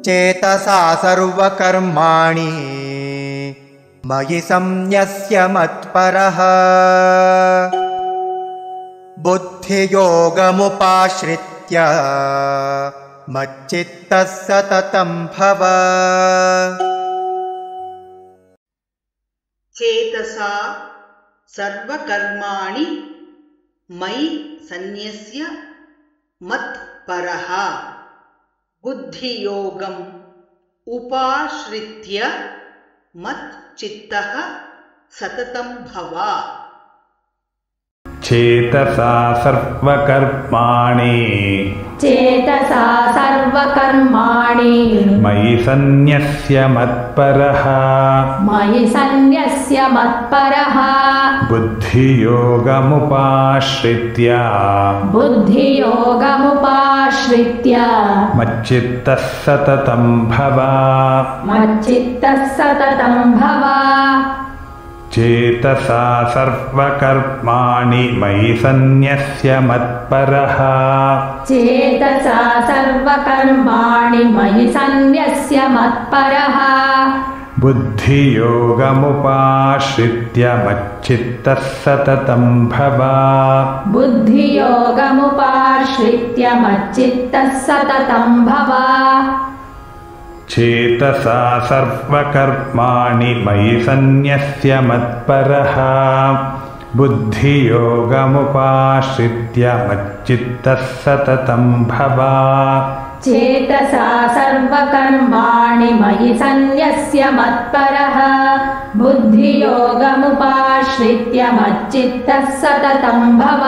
चेतसा सर्वकर्माणि मयि संन्यस्य मत्परः बुद्धियोगमुपाश्रित्य मच्चित्तः सततं भव। चेतसा सर्वकर्माणि मयि सन्न्यस्य मत्परः बुद्धियोगम् उपाश्रित्य मच्चित्तः सततं भव। चेतसा सर्वकर्माणि मयि सन्न्यस्य मत्परः बुद्धियोगमुपाश्रित्य मच्चित्तः सततं भव। चेतसा सर्वकर्माणि मयि सन्न्यस्य मत्परः बुद्धियोगमुपाश्रित्य मच्चित्तः सततं भव। चेतसा सर्वकर्माणि मयि सन्न्यस्य मत्परः बुद्धियोगमुपाश्रित्य मच्चित्तः सततं भव। चेतसा सर्वकर्माणि मयि सन्न्यस्य मत्परः बुद्धियोगमुपाश्रित्य मच्चित्तः सततं भव।